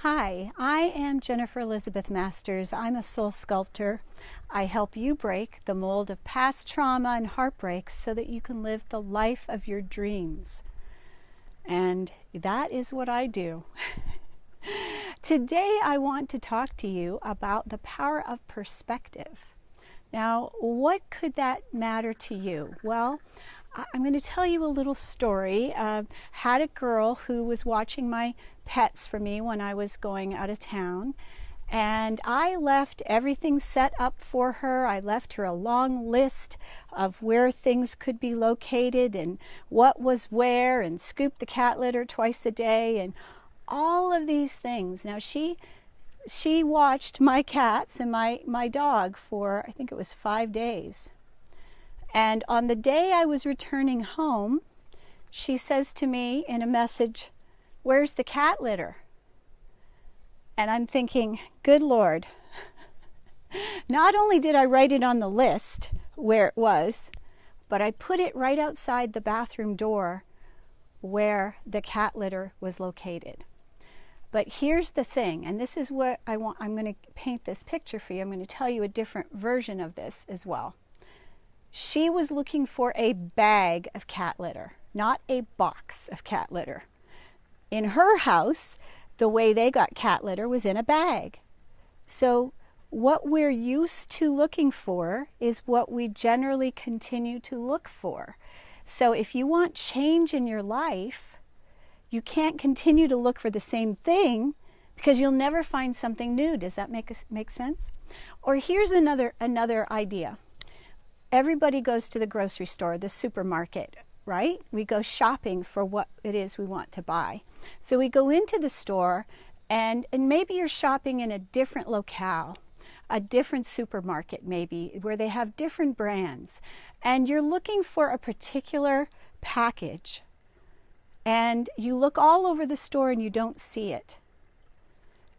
Hi, I am Jennifer Elizabeth Masters. I'm a soul sculptor. I help you break the mold of past trauma and heartbreaks so that you can live the life of your dreams. And that is what I do. Today I want to talk to you about the power of perspective. Now, what could that matter to you? Well, I'm going to tell you a little story. Had a girl who was watching my pets for me when I was going out of town, and I left everything set up for her. I left her a long list of where things could be located and what was where, and scooped the cat litter twice a day and all of these things. Now she watched my cats and my dog for, I think it was 5 days. And on the day I was returning home, she says to me in a message, "Where's the cat litter?" And I'm thinking, good Lord. Not only did I write it on the list where it was, but I put it right outside the bathroom door where the cat litter was located. But here's the thing, and this is what I want. I'm going to paint this picture for you. I'm going to tell you a different version of this as well. She was looking for a bag of cat litter, not a box of cat litter. In her house, the way they got cat litter was in a bag. So what we're used to looking for is what we generally continue to look for. So if you want change in your life, you can't continue to look for the same thing because you'll never find something new. Does that make sense? Or here's another idea. Everybody goes to the grocery store, the supermarket, right? We go shopping for what it is we want to buy. So we go into the store, and maybe you're shopping in a different locale, a different supermarket maybe, where they have different brands, and you're looking for a particular package, and you look all over the store and you don't see it.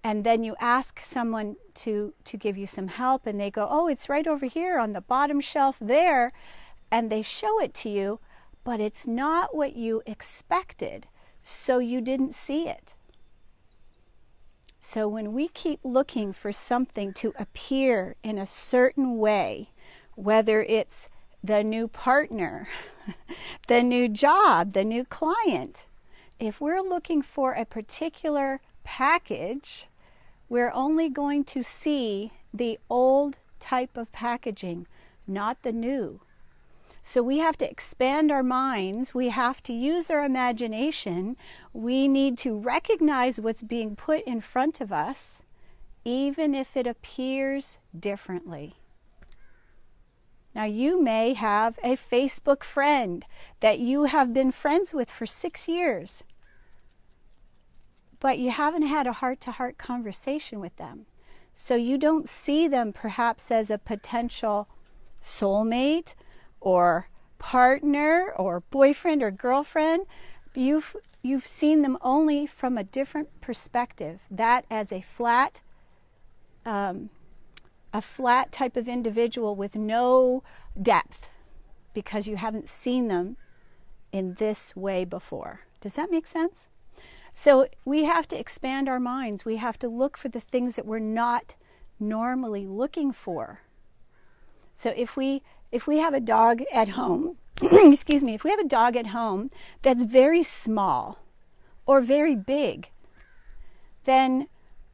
And then you ask someone to give you some help, and they go, "Oh, it's right over here on the bottom shelf there." And they show it to you, but it's not what you expected, so you didn't see it. So when we keep looking for something to appear in a certain way, whether it's the new partner, the new job, the new client, if we're looking for a particular package, we're only going to see the old type of packaging, not the new. So we have to expand our minds. We have to use our imagination. We need to recognize what's being put in front of us, even if it appears differently. Now, you may have a Facebook friend that you have been friends with for 6 years, but you haven't had a heart-to-heart conversation with them. So you don't see them perhaps as a potential soulmate or partner or boyfriend or girlfriend. You've seen them only from a different perspective, that as a flat type of individual with no depth, because you haven't seen them in this way before. Does that make sense? So we have to expand our minds. We have to look for the things that we're not normally looking for. So if we have a dog at home, excuse me, if we have a dog at home that's very small or very big, then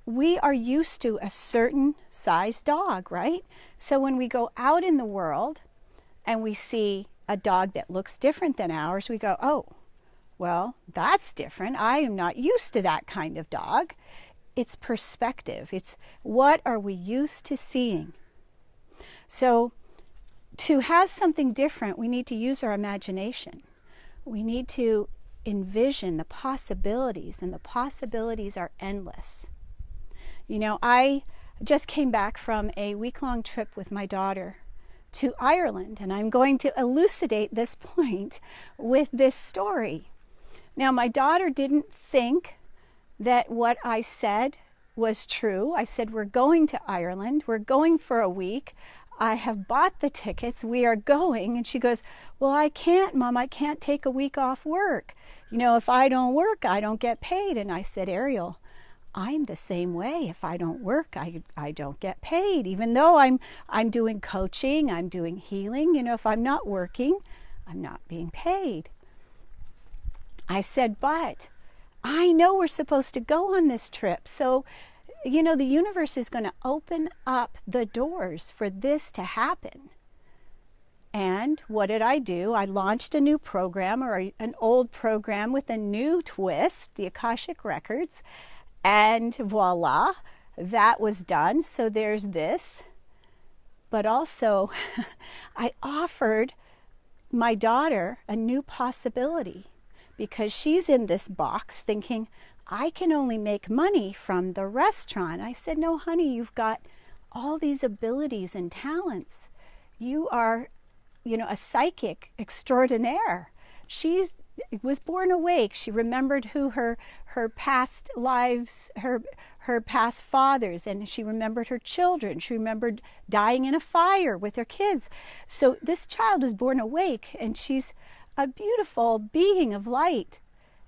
we are used to a certain size dog, right? So when we go out in the world and we see a dog that looks different than ours, we go, "Oh, well, that's different. I am not used to that kind of dog." It's perspective. It's what are we used to seeing? So to have something different, we need to use our imagination. We need to envision the possibilities, and the possibilities are endless. You know, I just came back from a week-long trip with my daughter to Ireland, and I'm going to elucidate this point with this story. Now, my daughter didn't think that what I said was true. I said, "We're going to Ireland. We're going for a week. I have bought the tickets. We are going." And she goes, "Well, I can't, Mom. I can't take a week off work. You know, if I don't work, I don't get paid." And I said, "Ariel, I'm the same way. If I don't work, I don't get paid. Even though I'm doing coaching, I'm doing healing, if I'm not working, I'm not being paid. I said, but I know we're supposed to go on this trip. So, the universe is going to open up the doors for this to happen. And what did I do? I launched a new program, or an old program with a new twist, the Akashic Records. And voila, that was done. So there's this. But also, I offered my daughter a new possibility, because she's in this box thinking, I can only make money from the restaurant. I said, no, honey, you've got all these abilities and talents. You are, a psychic extraordinaire. She was born awake. She remembered who her past lives, her past fathers, and she remembered her children. She remembered dying in a fire with her kids. So this child was born awake, and she's a beautiful being of light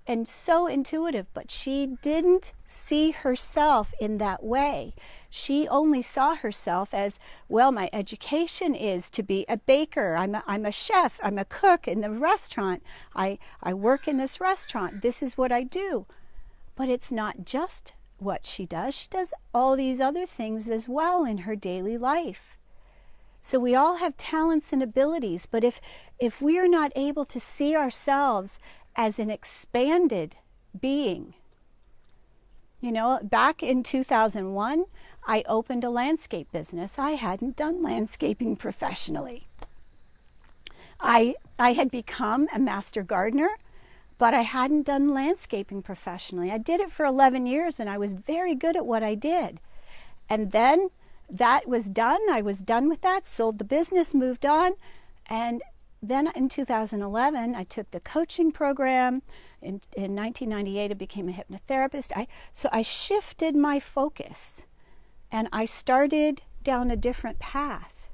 and so intuitive, but she didn't see herself in that way. She only saw herself as, well, my education is to be a baker. I'm a chef. I'm a cook in the restaurant. I work in this restaurant. This is what I do. But it's not just what she does. She does all these other things as well in her daily life. So we all have talents and abilities, but if we are not able to see ourselves as an expanded being, back in 2001, I opened a landscape business. I hadn't done landscaping professionally. I had become a master gardener, but I hadn't done landscaping professionally. I did it for 11 years, and I was very good at what I did. And then that was done. I was done with that, sold the business, moved on. And then in 2011, I took the coaching program. In 1998, I became a hypnotherapist. So I shifted my focus, and I started down a different path,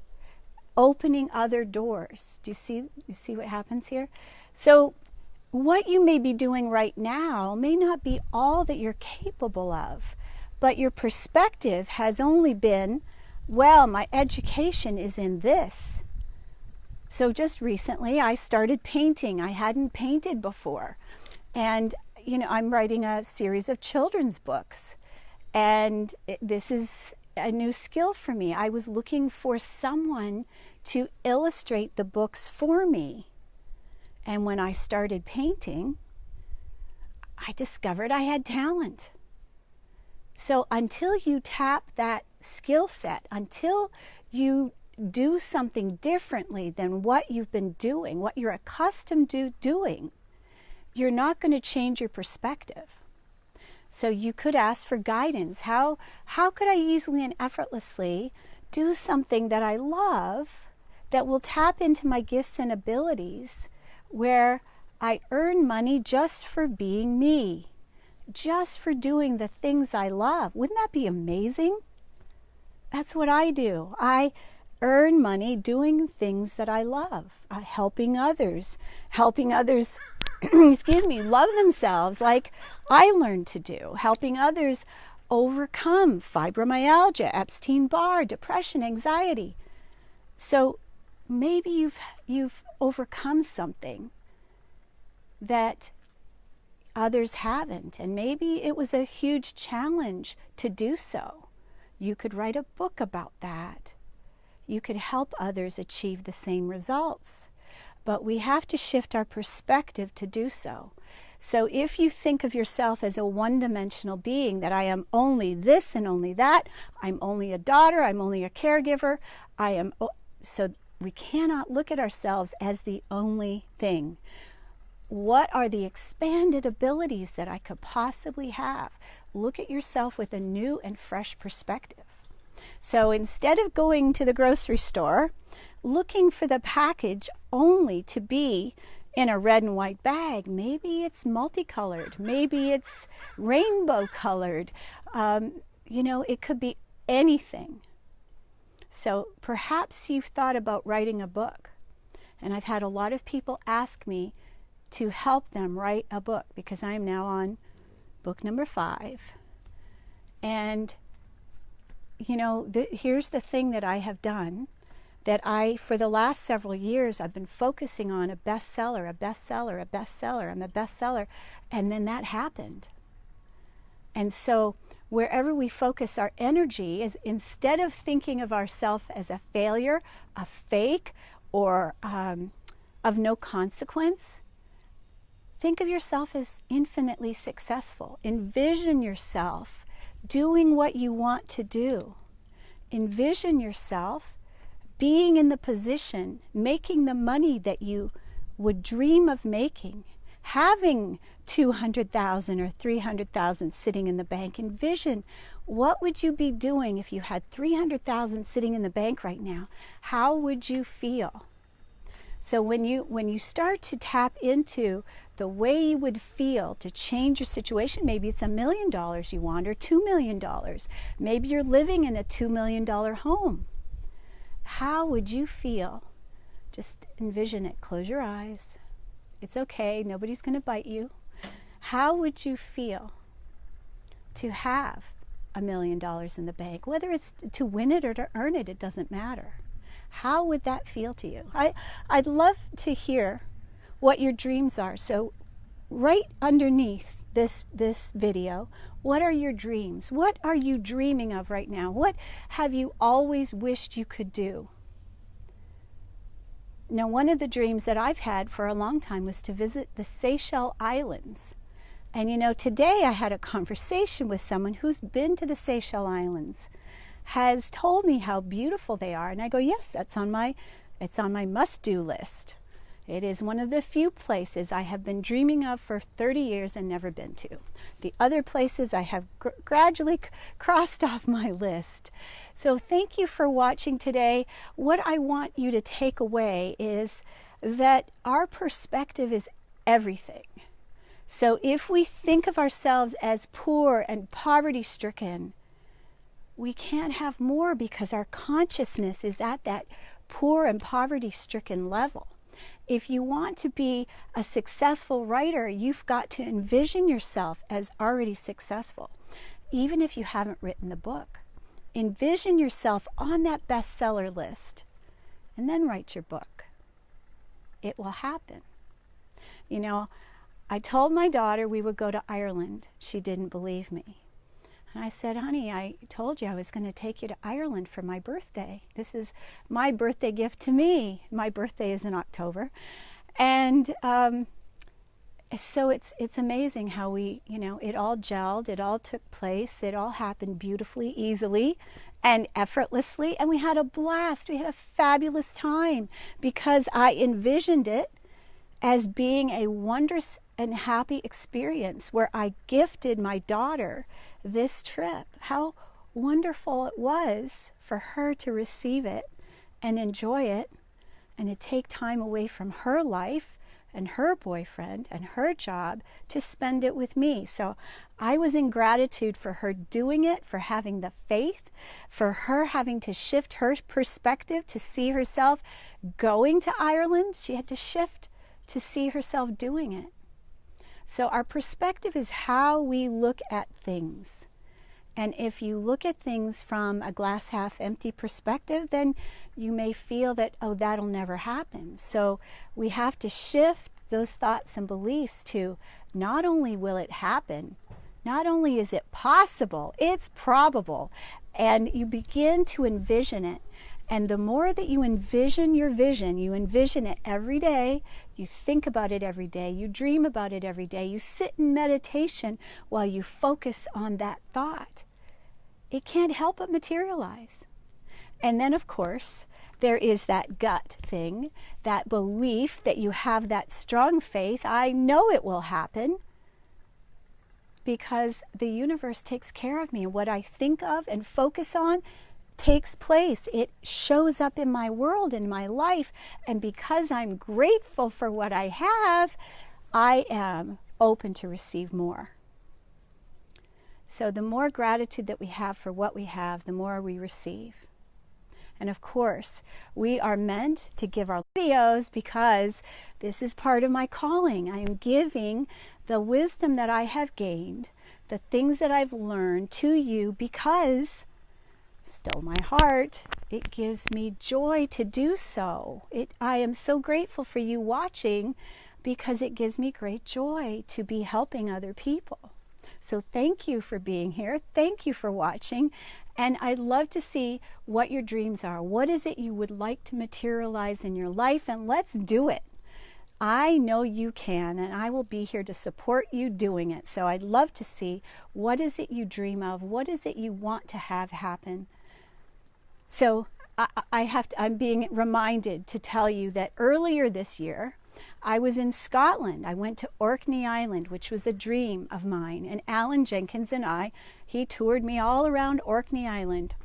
opening other doors. Do you see what happens here? So what you may be doing right now may not be all that you're capable of, but your perspective has only been, well, my education is in this. So just recently, I started painting. I hadn't painted before. And, I'm writing a series of children's books. And this is a new skill for me. I was looking for someone to illustrate the books for me. And when I started painting, I discovered I had talent. So until you tap that skill set, until you do something differently than what you've been doing, what you're accustomed to doing, you're not going to change your perspective. So you could ask for guidance. How could I easily and effortlessly do something that I love, that will tap into my gifts and abilities, where I earn money just for being me, just for doing the things I love? Wouldn't that be amazing? That's what I do. I earn money doing things that I love, helping others, love themselves like I learned to do, helping others overcome fibromyalgia, Epstein-Barr, depression, anxiety. So maybe you've overcome something that others haven't, and maybe it was a huge challenge to do so. You could write a book about that. You could help others achieve the same results. But we have to shift our perspective to do so. So if you think of yourself as a one-dimensional being, that I am only this and only that, I'm only a daughter, I'm only a caregiver, so we cannot look at ourselves as the only thing. What are the expanded abilities that I could possibly have? Look at yourself with a new and fresh perspective. So instead of going to the grocery store, looking for the package only to be in a red and white bag, maybe it's multicolored, maybe it's rainbow colored, it could be anything. So perhaps you've thought about writing a book. And I've had a lot of people ask me to help them write a book, because I am now on book number 5. And, you know, here's the thing that I have done, that for the last several years, I've been focusing on a bestseller, a bestseller, a bestseller, I'm a bestseller. And then that happened. And so wherever we focus our energy is, instead of thinking of ourselves as a failure, a fake, or of no consequence, think of yourself as infinitely successful. Envision yourself doing what you want to do. Envision yourself being in the position, making the money that you would dream of making, having 200,000 or 300,000 sitting in the bank. Envision, what would you be doing if you had 300,000 sitting in the bank right now? How would you feel? So when you start to tap into the way you would feel to change your situation, maybe it's $1 million you want, or $2 million. Maybe you're living in a $2 million home. How would you feel? Just envision it. Close your eyes. It's okay. Nobody's going to bite you. How would you feel to have $1 million in the bank? Whether it's to win it or to earn it, it doesn't matter. How would that feel to you? I'd love to hear what your dreams are. So right underneath this video, what are your dreams? What are you dreaming of right now? What have you always wished you could do? Now, one of the dreams that I've had for a long time was to visit the Seychelles Islands. And you know, today I had a conversation with someone who's been to the Seychelles Islands, has told me how beautiful they are. And I go, yes, it's on my must-do list. It is one of the few places I have been dreaming of for 30 years and never been to. The other places I have gradually crossed off my list. So thank you for watching today. What I want you to take away is that our perspective is everything. So if we think of ourselves as poor and poverty-stricken, we can't have more because our consciousness is at that poor and poverty-stricken level. If you want to be a successful writer, you've got to envision yourself as already successful, even if you haven't written the book. Envision yourself on that bestseller list, and then write your book. It will happen. You know, I told my daughter we would go to Ireland. She didn't believe me. And I said, honey, I told you I was going to take you to Ireland for my birthday. This is my birthday gift to me. My birthday is in October. And so it's amazing how it all gelled, it all took place, it all happened beautifully, easily, and effortlessly. And we had a blast. We had a fabulous time because I envisioned it as being a wondrous and happy experience where I gifted my daughter this trip. How wonderful it was for her to receive it and enjoy it, and to take time away from her life and her boyfriend and her job to spend it with me. So I was in gratitude for her doing it, for having the faith, for her having to shift her perspective to see herself going to Ireland. She had to shift to see herself doing it. So our perspective is how we look at things. And if you look at things from a glass half empty perspective, then you may feel that, oh, that'll never happen. So we have to shift those thoughts and beliefs to not only will it happen, not only is it possible, it's probable. And you begin to envision it. And the more that you envision your vision, you envision it every day, you think about it every day, you dream about it every day, you sit in meditation while you focus on that thought, it can't help but materialize. And then, of course, there is that gut thing, that belief that you have that strong faith. I know it will happen because the universe takes care of me. And what I think of and focus on takes place. It shows up in my world, in my life, and because I'm grateful for what I have, I am open to receive more. So the more gratitude that we have for what we have, the more we receive. And of course, we are meant to give our videos because this is part of my calling. I am giving the wisdom that I have gained, the things that I've learned to you because, still my heart, it gives me joy to do so. I am so grateful for you watching because it gives me great joy to be helping other people. So thank you for being here. Thank you for watching. And I'd love to see what your dreams are. What is it you would like to materialize in your life? And let's do it. I know you can, and I will be here to support you doing it. So I'd love to see what is it you dream of? What is it you want to have happen? So I'm being reminded to tell you that earlier this year, I was in Scotland. I went to Orkney Island, which was a dream of mine. And Alan Jenkins and he toured me all around Orkney Island.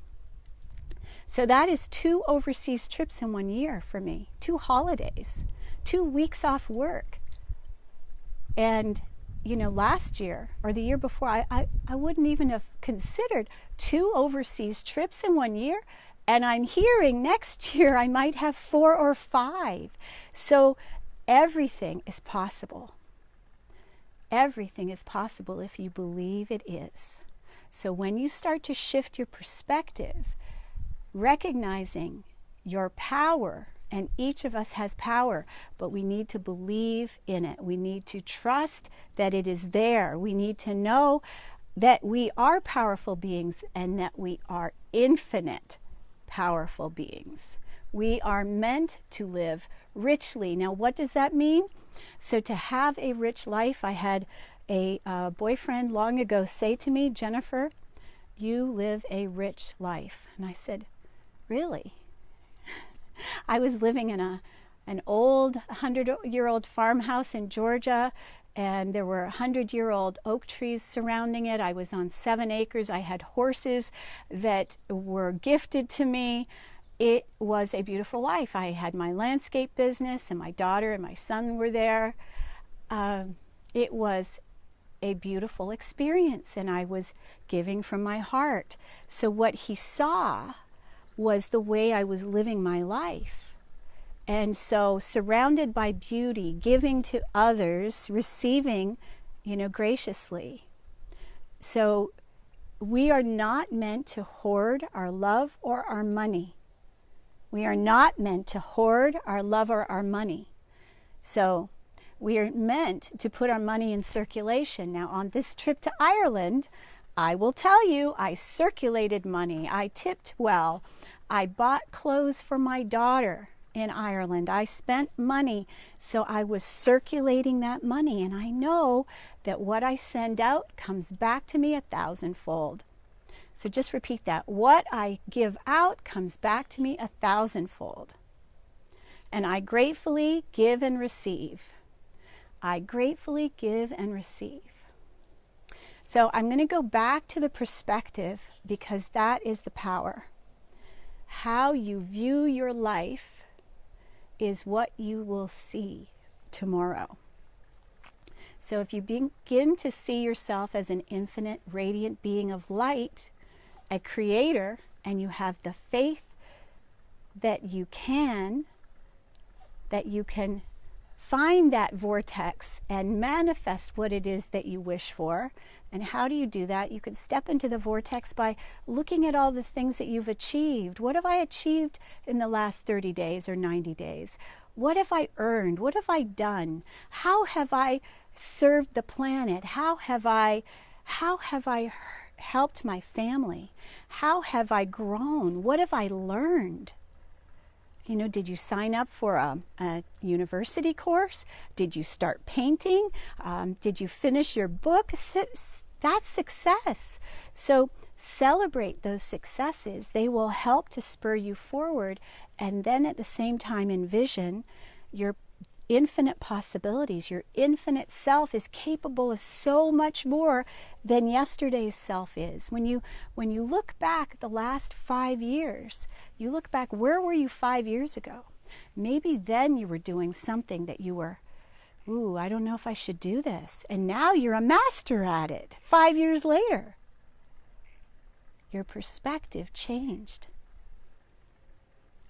So that is 2 overseas trips in 1 year for me, 2 holidays, 2 weeks off work. And, you know, last year or the year before, I wouldn't even have considered 2 overseas trips in 1 year. And I'm hearing next year I might have 4 or 5. So everything is possible. Everything is possible if you believe it is. So when you start to shift your perspective, recognizing your power, and each of us has power, but we need to believe in it. We need to trust that it is there. We need to know that we are powerful beings and that we are infinite powerful beings. We are meant to live richly. Now, what does that mean? So to have a rich life, I had a boyfriend long ago say to me, Jennifer, you live a rich life. And I said, really? I was living in an old 100-year-old farmhouse in Georgia, and there were 100-year-old oak trees surrounding it. I was on 7 acres. I had horses that were gifted to me. It was a beautiful life. I had my landscape business, and my daughter and my son were there. It was a beautiful experience, and I was giving from my heart. So what he saw was the way I was living my life. And so surrounded by beauty, giving to others, receiving, graciously. So we are not meant to hoard our love or our money. We are not meant to hoard our love or our money. So we are meant to put our money in circulation. Now, on this trip to Ireland, I will tell you, I circulated money. I tipped well. I bought clothes for my daughter in Ireland. I spent money. So I was circulating that money. And I know that what I send out comes back to me 1,000-fold. So just repeat that. What I give out comes back to me 1,000-fold. And I gratefully give and receive. I gratefully give and receive. So I'm going to go back to the perspective because that is the power. How you view your life is what you will see tomorrow. So if you begin to see yourself as an infinite, radiant being of light, a creator, and you have the faith that you can find that vortex and manifest what it is that you wish for. And how do you do that? You can step into the vortex by looking at all the things that you've achieved. What have I achieved in the last 30 days or 90 days? What have I earned? What have I done? How have I served the planet? How have I helped my family? How have I grown? What have I learned? Did you sign up for a university course? Did you start painting? Did you finish your book? That's success. So celebrate those successes. They will help to spur you forward. And then at the same time envision your infinite possibilities. Your infinite self is capable of so much more than yesterday's self is. When you look back the last 5 years, you look back, where were you 5 years ago? Maybe then you were doing something that you were, I don't know if I should do this. And now you're a master at it 5 years later. Your perspective changed.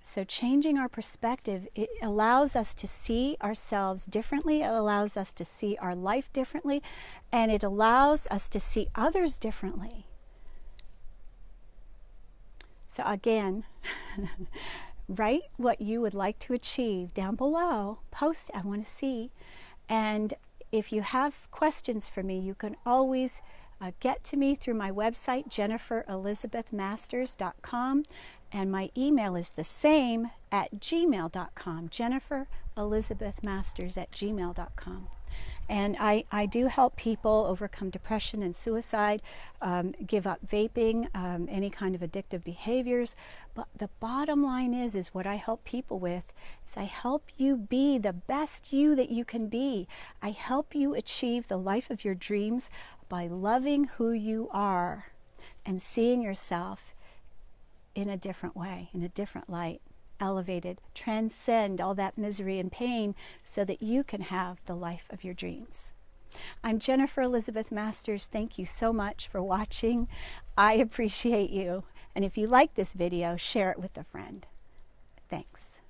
So changing our perspective, it allows us to see ourselves differently, it allows us to see our life differently, and it allows us to see others differently. So again, write what you would like to achieve down below. Post, I want to see. And if you have questions for me, you can always get to me through my website, JenniferElizabethMasters.com, and my email is the same at gmail.com, JenniferElizabethMasters@gmail.com. And I do help people overcome depression and suicide, give up vaping, any kind of addictive behaviors. But the bottom line is what I help people with is I help you be the best you that you can be. I help you achieve the life of your dreams by loving who you are and seeing yourself in a different way, in a different light. Elevated, transcend all that misery and pain so that you can have the life of your dreams. I'm Jennifer Elizabeth Masters. Thank you so much for watching. I appreciate you. And if you like this video, share it with a friend. Thanks.